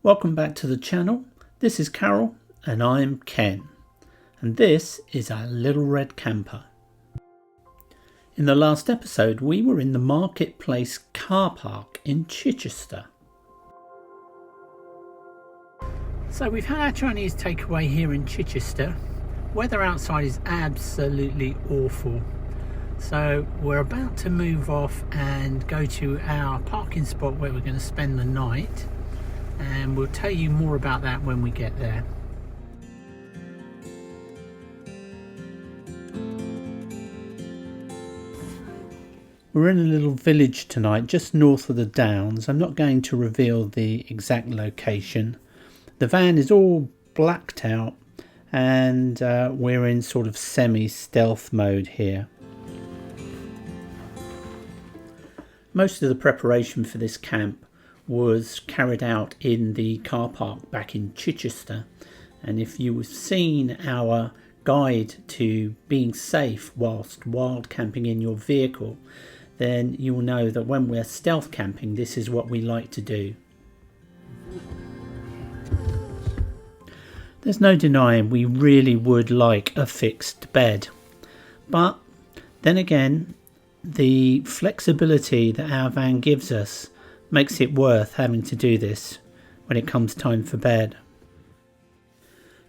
Welcome back to the channel. This is Carol and I'm Ken, and this is our little red camper. In the last episode we were in the marketplace car park in Chichester. So we've had our Chinese takeaway here in Chichester. Weather outside is absolutely awful. So we're about to move off and go to our parking spot where we're going to spend the night. And we'll tell you more about that when we get there. We're in a little village tonight, just north of the Downs. I'm not going to reveal the exact location. The van is all blacked out and we're in sort of semi-stealth mode here. Most of the preparation for this camp was carried out in the car park back in Chichester, and if you've seen our guide to being safe whilst wild camping in your vehicle, then you'll know that when we're stealth camping, this is what we like to do. There's no denying we really would like a fixed bed, but then again, the flexibility that our van gives us makes it worth having to do this when it comes time for bed.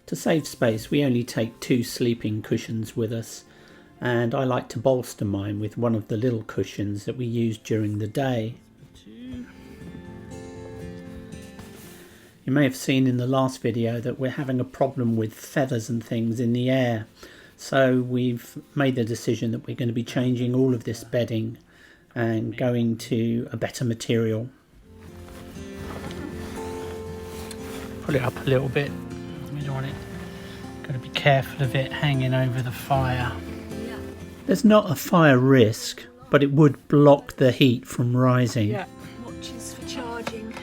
To save space, we only take 2 sleeping cushions with us, and I like to bolster mine with one of the little cushions that we use during the day. You may have seen in the last video that we're having a problem with feathers and things in the air, so we've made the decision that we're going to be changing all of this bedding and going to a better material. Pull it up a little bit. We don't want it. Got to be careful of it hanging over the fire. Yeah. There's not a fire risk, but it would block the heat from rising. Yeah. Watches for charging.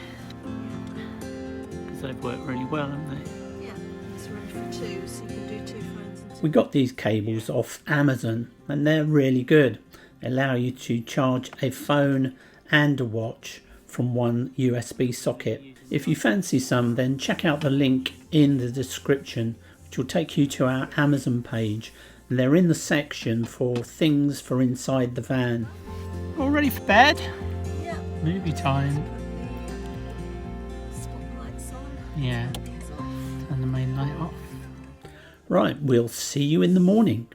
Because they've worked really well, haven't they? Yeah, it's ready for 2, so you can do 2 phones. We got these cables off Amazon and they're really good. They allow you to charge a phone and a watch from one USB socket. If you fancy some, then check out the link in the description, which will take you to our Amazon page, and they're in the section for things for inside the van. All ready for bed? Yeah. Movie time. Spotlights on. Yeah. Turn the main light off. Right, we'll see you in the morning.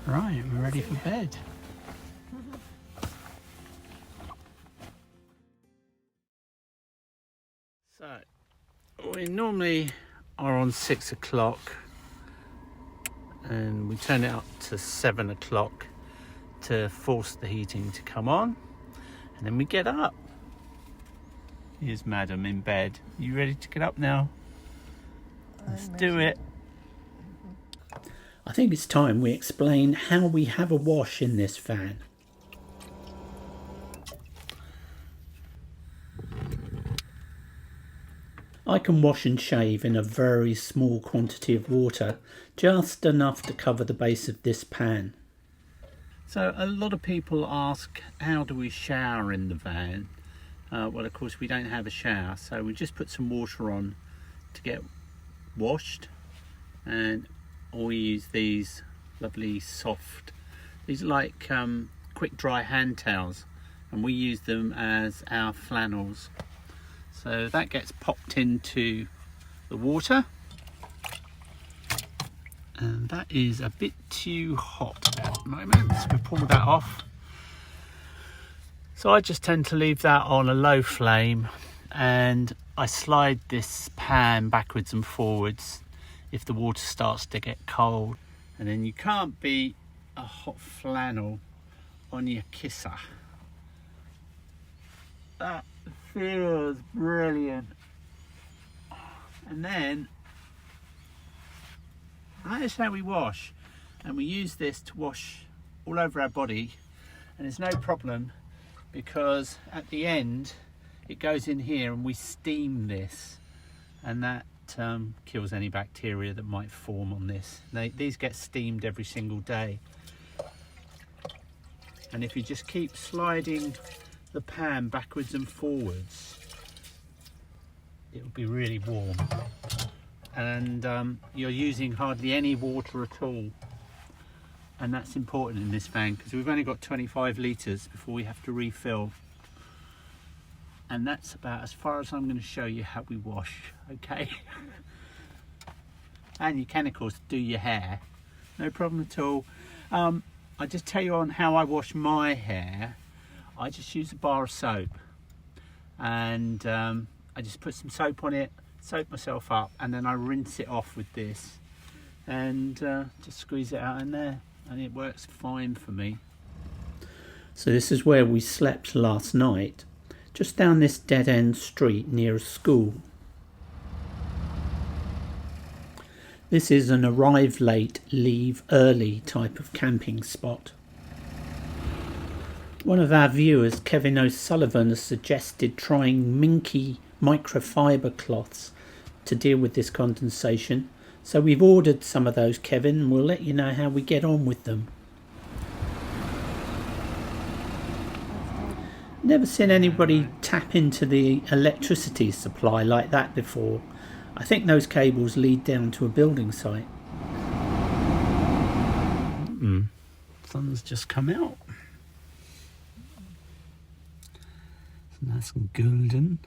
Right, we're ready for bed. So, we normally are on 6 o'clock and we turn it up to 7 o'clock to force the heating to come on, and then we get up. Here's Madam in bed. You ready to get up now? Let's do it. I think it's time we explain how we have a wash in this van. I can wash and shave in a very small quantity of water, just enough to cover the base of this pan. So a lot of people ask, how do we shower in the van? Well, of course we don't have a shower, so we just put some water on to get washed, and we use these lovely soft, these are like quick dry hand towels, and we use them as our flannels. So that gets popped into the water, and that is a bit too hot at the moment, so we pull that off. So I just tend to leave that on a low flame, and I slide this pan backwards and forwards if the water starts to get cold. And then you can't beat a hot flannel on your kisser. That feels brilliant. And then that is how we wash, and we use this to wash all over our body, and it's no problem because at the end it goes in here and we steam this, and that kills any bacteria that might form on this. These get steamed every single day, and if you just keep sliding the pan backwards and forwards, it'll be really warm. And you're using hardly any water at all. And that's important in this van because we've only got 25 litres before we have to refill. And that's about as far as I'm going to show you how we wash, okay? And you can of course do your hair, no problem at all. I just tell you on how I wash my hair. I just use a bar of soap and I just put some soap on it, soap myself up, and then I rinse it off with this and just squeeze it out in there, and it works fine for me. So this is where we slept last night, just down this dead-end street near a school. This is an arrive late, leave early type of camping spot. One of our viewers, Kevin O'Sullivan, has suggested trying minky microfiber cloths to deal with this condensation. So we've ordered some of those, Kevin, and we'll let you know how we get on with them. Never seen anybody tap into the electricity supply like that before. I think those cables lead down to a building site. Sun's just come out. It's nice and golden.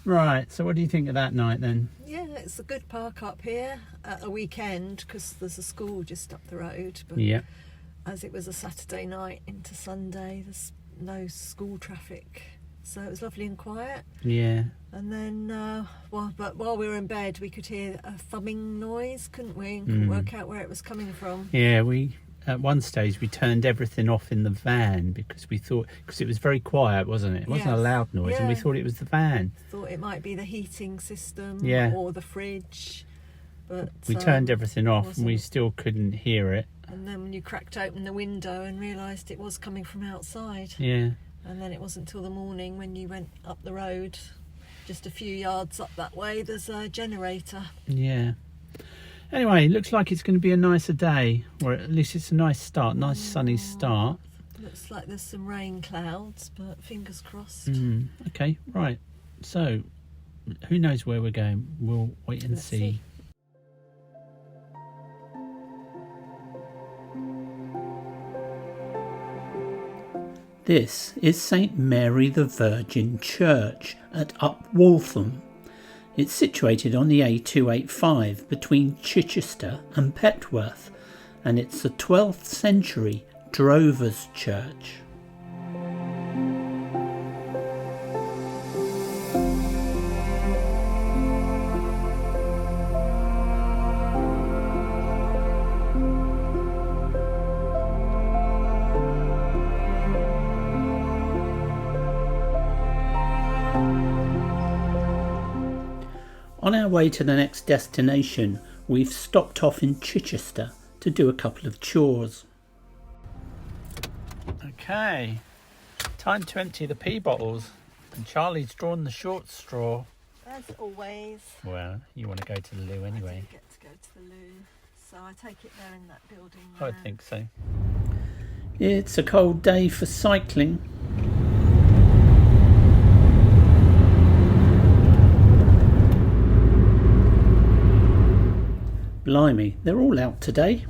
Right, so what do you think of that night then? Yeah, it's a good park up here at a weekend because there's a school just up the road. But Yeah. as it was a Saturday night into Sunday, there's no school traffic. So it was lovely and quiet. Yeah. And then, while we were in bed, we could hear a thumbing noise, couldn't we? Couldn't work out where it was coming from. Yeah, at one stage we turned everything off in the van because we thought, because it was very quiet, wasn't it? It wasn't a Yes. loud noise, and we Yeah. thought it was the van. Thought it might be the heating system or the fridge. But We turned everything off and we wasn't. still couldn't hear it. And then when you cracked open the window and realised it was coming from outside. Yeah. And then it wasn't until the morning when you went up the road, just a few yards up that way, there's a generator. Yeah. Anyway, looks like it's going to be a nicer day, or at least it's a nice start, nice sunny start. Looks like there's some rain clouds, but fingers crossed. Okay, right. So, who knows where we're going? We'll wait and Let's see. see. This is St Mary the Virgin Church at Up Waltham. It's situated on the A285 between Chichester and Petworth, and it's a 12th century drover's church. On our way to the next destination, we've stopped off in Chichester to do a couple of chores. Okay, time to empty the pee bottles, and Charlie's drawn the short straw. As always. Well, you want to go to the loo anyway. I do get to go to the loo, so I take it they're in that building I now. would think so. It's a cold day for cycling. Blimey, they're all out today.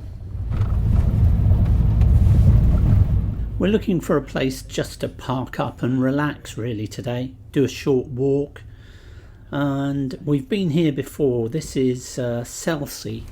We're looking for a place just to park up and relax really today, do a short walk, and we've been here before. This is Selsey.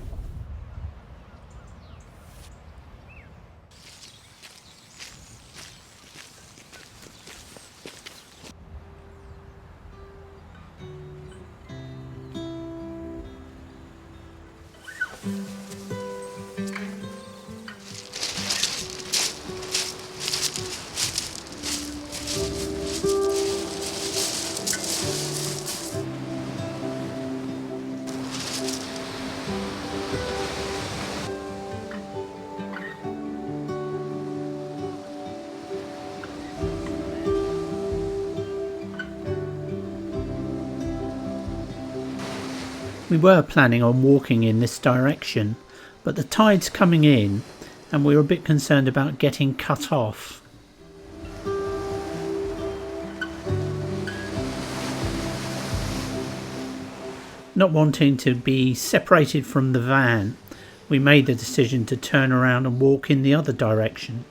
We were planning on walking in this direction, but the tide's coming in and we were a bit concerned about getting cut off. Not wanting to be separated from the van, we made the decision to turn around and walk in the other direction.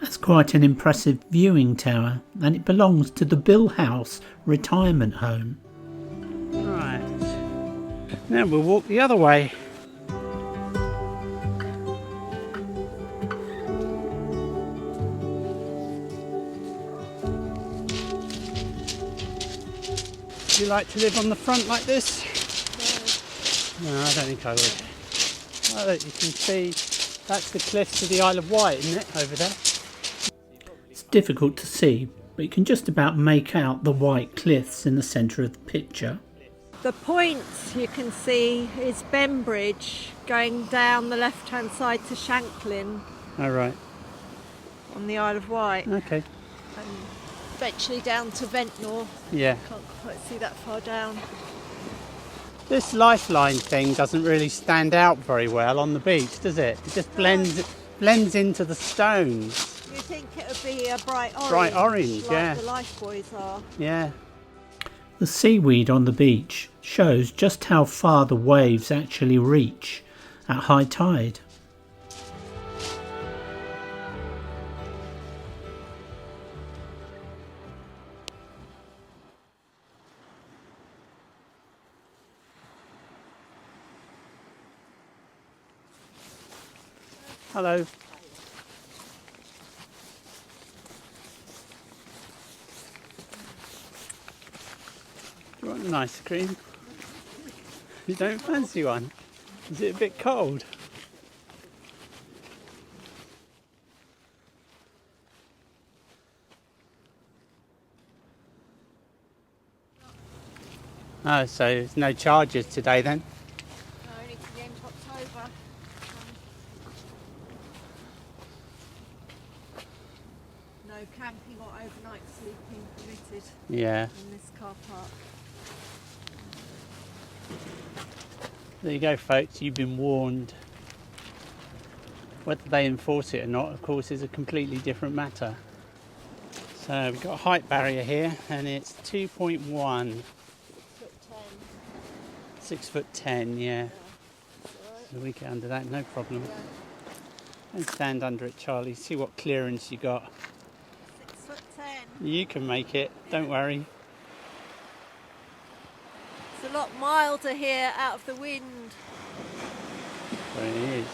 That's quite an impressive viewing tower, and it belongs to the Bill House retirement home. Right, now we'll walk the other way. Would you like to live on the front like this? No, I don't think I would. Well, look, you can see that's the cliffs of the Isle of Wight, isn't it, over there? It's difficult to see, but you can just about make out the white cliffs in the centre of the picture. The point you can see is Bembridge going down the left-hand side to Shanklin Oh, right. on the Isle of Wight. Okay. And eventually down to Ventnor. Yeah. Can't quite see that far down. This lifeline thing doesn't really stand out very well on the beach, does it? It just blends into the stones. You think it would be a bright orange? Bright orange, like yeah. the life buoys are. Yeah. The seaweed on the beach shows just how far the waves actually reach at high tide. Hello. Do you want an ice cream? You don't fancy one? Is it a bit cold? Oh, so there's no charges today then? No, only to the end of October. No camping or overnight sleeping permitted Yeah. in this car park. There you go, folks, you've been warned. Whether they enforce it or not, of course, is a completely different matter. So we've got a height barrier here, and it's 2.1. 6'10", yeah. So we get under that, no problem. And stand under it, Charlie, see what clearance you got. 6'10". You can make it, don't worry. It's a lot milder here out of the wind. There it is.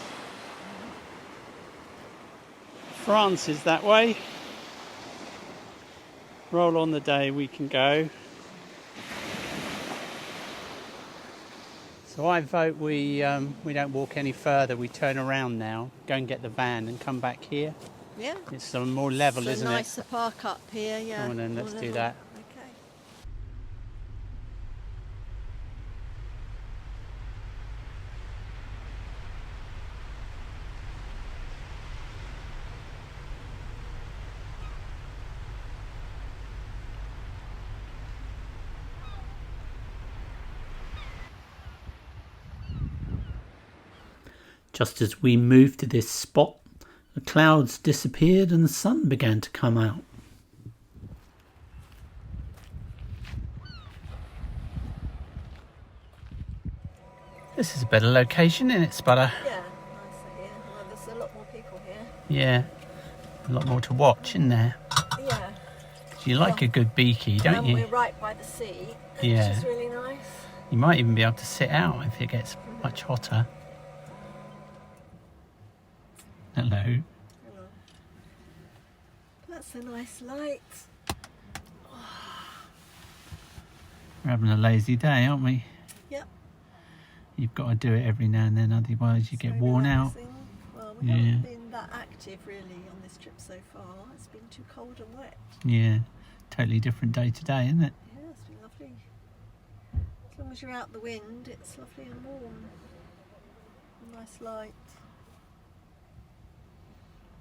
France is that way. Roll on the day, we can go. So I vote we don't walk any further. We turn around now, go and get the van and come back here. Yeah. It's some more level, It's isn't a it? nicer park up here, yeah. Come on then, let's More do level. that. Okay. Just as we moved to this spot, the clouds disappeared and the sun began to come out. This is a better location, isn't it, Sputter? Yeah, nicer here. Well, there's a lot more people here. Yeah, a lot more to watch, isn't there? Yeah. You like a good beaky, don't We're you? right by the sea, Yeah. which is really nice. You might even be able to sit out if it gets much hotter. Hello. Hello. That's a nice light. We're having a lazy day, aren't we? Yep. You've got to do it every now and then, otherwise you get So worn out. relaxing. Well, we Yeah. haven't been that active really on this trip so far. It's been too cold and wet. Yeah, totally different day to day, isn't it? Yeah, it's been lovely. As long as you're out the wind, it's lovely and warm. Nice light.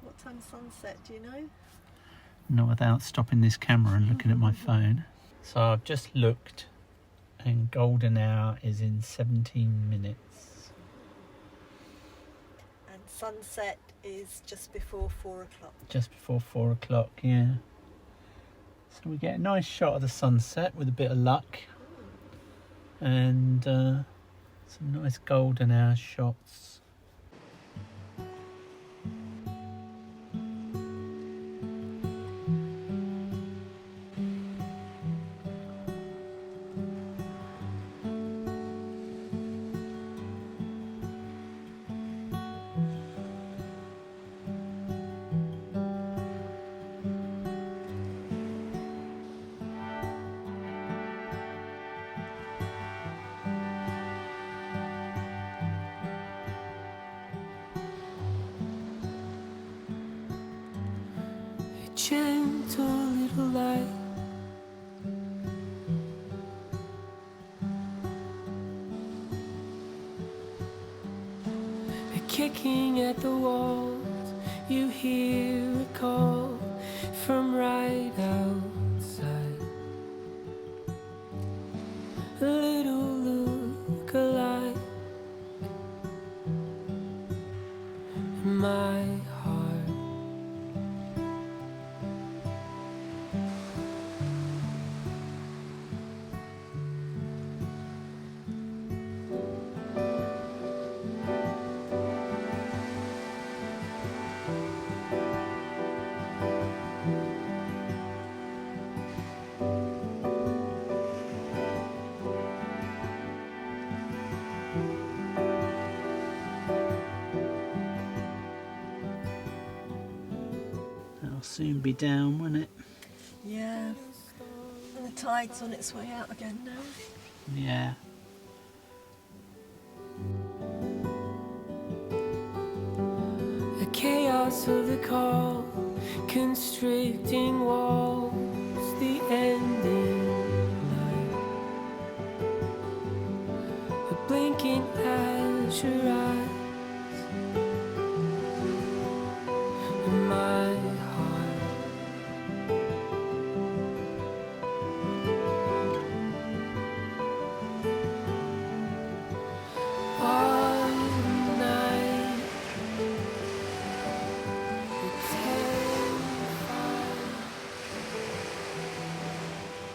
What time's sunset, do you know? Not without stopping this camera and looking at my phone. So I've just looked and golden hour is in 17 minutes. sunset is just before 4 o'clock. Just before 4 o'clock, yeah. So we get a nice shot of the sunset with a bit of luck. And some nice golden hour shots. Gentle little light, kicking at the walls, you hear a call from right outside. A little look alike, my heart. That'll soon be down, won't it? Yeah. And the tide's on its way out again now. Yeah. The chaos of the call, constricting walls, the ending light, the blinking azure eyes, and my heart. All night,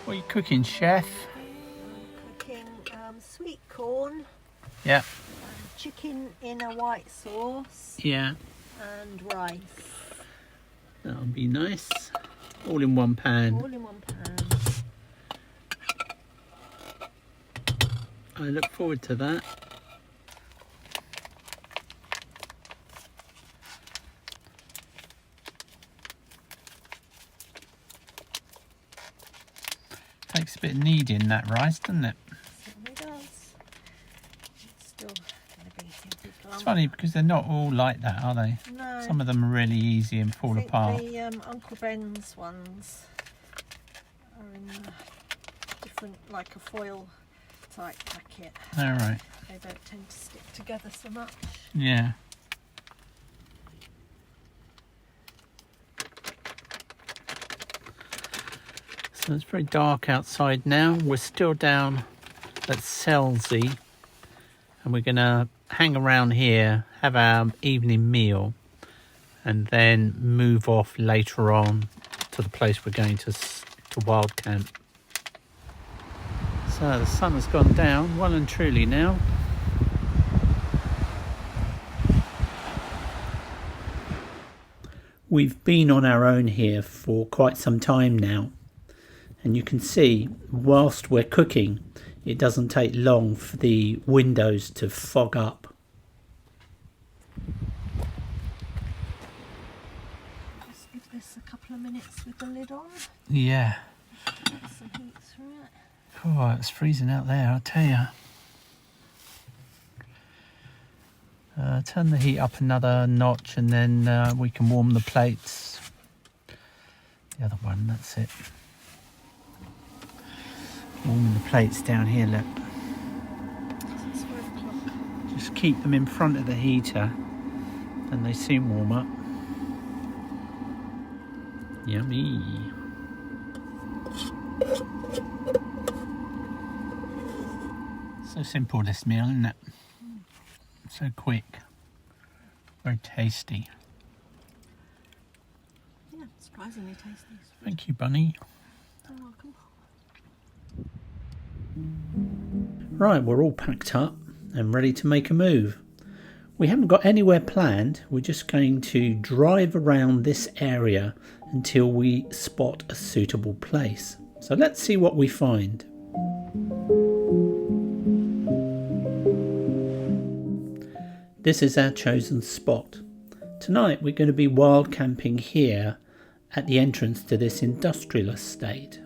What are you cooking, chef? I'm cooking sweet corn, Yeah. chicken in a white sauce, Yeah. and rice. That'll be nice. All in one pan. All in one pan. I look forward to that. Takes a bit of kneading, that rice, doesn't it? Certainly does. It's still going to be simply plum. It's funny because they're not all like that, are they? No. Some of them are really easy and fall I think apart. the Uncle Ben's ones are in a different, like a foil type packet. All right. They don't tend to stick together so much. Yeah. So it's very dark outside now. We're still down at Selsey, and we're going to hang around here, have our evening meal, and then move off later on to the place we're going to Wild Camp. So the sun has gone down well and truly now. We've been on our own here for quite some time now, and you can see whilst we're cooking it doesn't take long for the windows to fog up. Just give this a couple of minutes with the lid on. Yeah. Get some heat through it. Oh, it's freezing out there, I'll tell you. Turn the heat up another notch and then we can warm the plates. The other one, that's it. Warming the plates down here, look. It's 5 o'clock. Just keep them in front of the heater and they soon warm up. Yummy. So simple, this meal, isn't it? So quick. Very tasty. Yeah, surprisingly tasty. Thank you, Bunny. You're welcome. Right, we're all packed up and ready to make a move. We haven't got anywhere planned. We're just going to drive around this area until we spot a suitable place. So let's see what we find. This is our chosen spot. Tonight we're going to be wild camping here at the entrance to this industrial estate.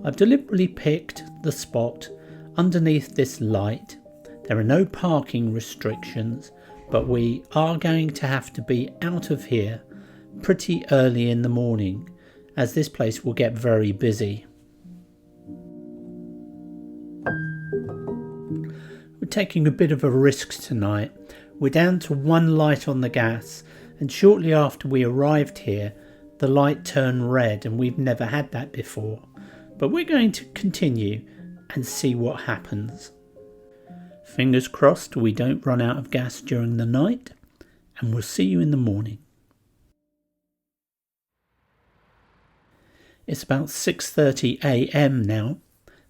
I've deliberately picked the spot underneath this light. There are no parking restrictions, but we are going to have to be out of here pretty early in the morning, as this place will get very busy. We're taking a bit of a risk tonight. We're down to one light on the gas, and shortly after we arrived here, the light turned red, and we've never had that before. But we're going to continue and see what happens. Fingers crossed we don't run out of gas during the night, and we'll see you in the morning. It's about 6:30 a.m. now.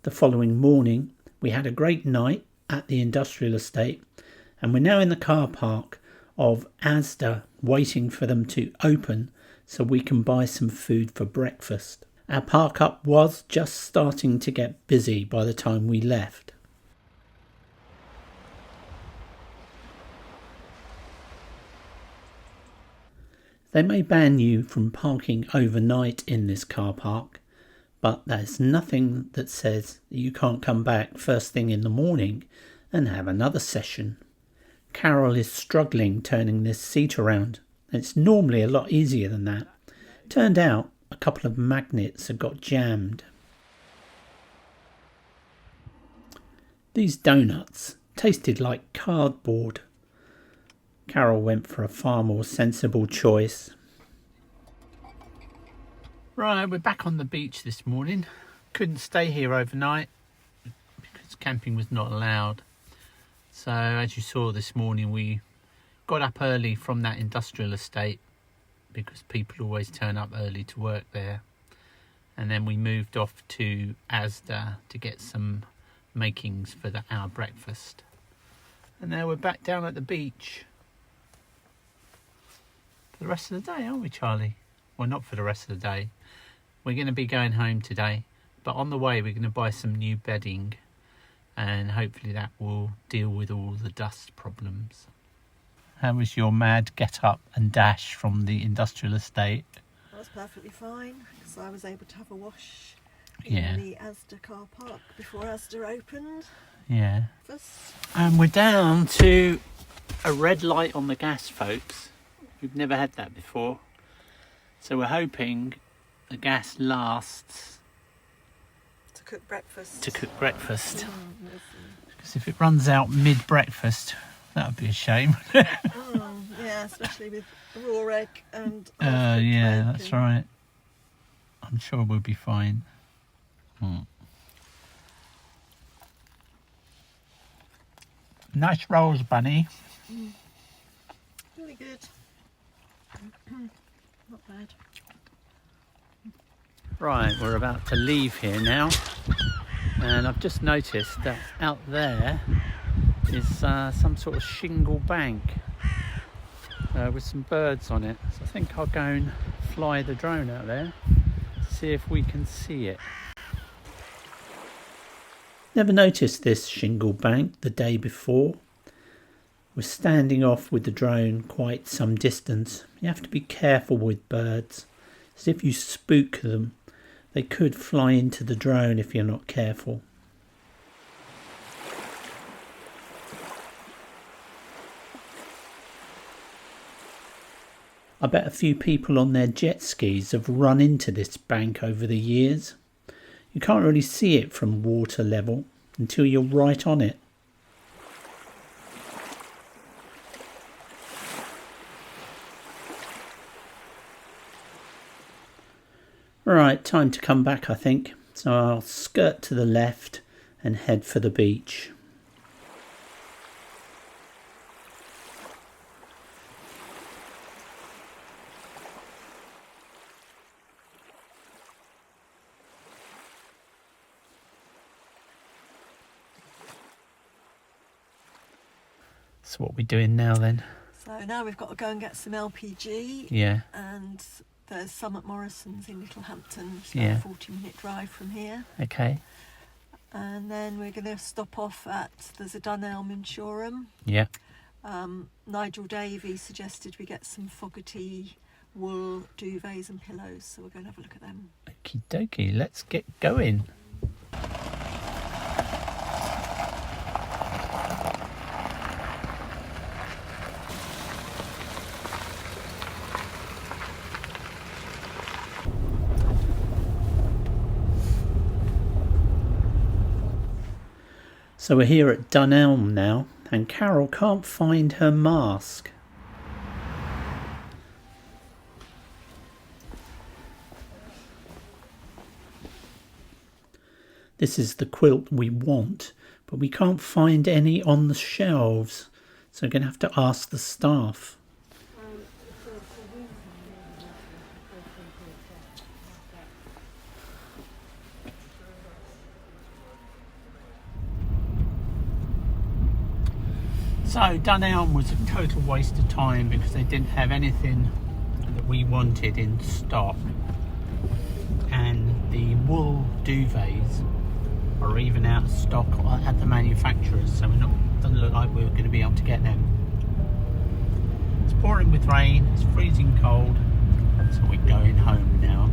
The following morning we had a great night at the industrial estate, and we're now in the car park of Asda waiting for them to open so we can buy some food for breakfast. Our park up was just starting to get busy by the time we left. They may ban you from parking overnight in this car park, but there's nothing that says that you can't come back first thing in the morning and have another session. Carol is struggling turning this seat around. It's normally a lot easier than that. Turned out a couple of magnets had got jammed. These donuts tasted like cardboard. Carol went for a far more sensible choice. Right, we're back on the beach this morning. Couldn't stay here overnight because camping was not allowed. So as you saw this morning, we got up early from that industrial estate because people always turn up early to work there. And then we moved off to Asda to get some makings for our breakfast. And now we're back down at the beach for the rest of the day, aren't we, Charlie? Well, not for the rest of the day. We're going to be going home today, but on the way we're going to buy some new bedding, and hopefully that will deal with all the dust problems. How was your mad get up and dash from the industrial estate? That was perfectly fine, because I was able to have a wash Yeah. in the Asda car park before Asda opened. Yeah. First. And we're down to a red light on the gas, folks. We've never had that before. So we're hoping the gas lasts To cook breakfast. Because if it runs out mid-breakfast, that would be a shame. Yeah, especially with raw egg and yeah, that's right. I'm sure we'll be fine. Nice rolls, Bunny. Really good. Not bad. Right, we're about to leave here now, and I've just noticed that out there is some sort of shingle bank with some birds on it. So I think I'll go and fly the drone out there, see if we can see it. Never noticed this shingle bank the day before. We're standing off with the drone quite some distance. You have to be careful with birds, as if you spook them, they could fly into the drone if you're not careful. I bet a few people on their jet skis have run into this bank over the years. You can't really see it from water level until you're right on it. Right, time to come back, I think. So I'll skirt to the left and head for the beach. So what we're doing now then? So now we've got to go and get some LPG. Yeah. And there's some at Morrison's in Littlehampton. It's Yeah. about a 40-minute drive from here. Okay. And then we're going to stop off at, there's a Dunelm in Shoreham. Yeah. Nigel Davey suggested we get some Fogarty wool duvets and pillows, so we're going to have a look at them. Okie dokie, let's get going. So we're here at Dunelm now, and Carol can't find her mask. This is the quilt we want, but we can't find any on the shelves, so we're going to have to ask the staff. So Dunelm was a total waste of time because they didn't have anything that we wanted in stock, and the wool duvets are even out of stock at the manufacturers, so doesn't look like we're going to be able to get them. It's pouring with rain, it's freezing cold, so we're going home now.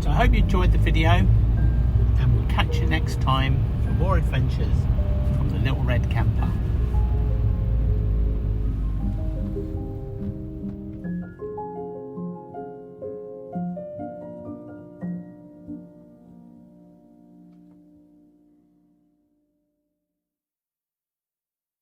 So I hope you enjoyed the video, and we'll catch you next time for more adventures from the Little Red Camper.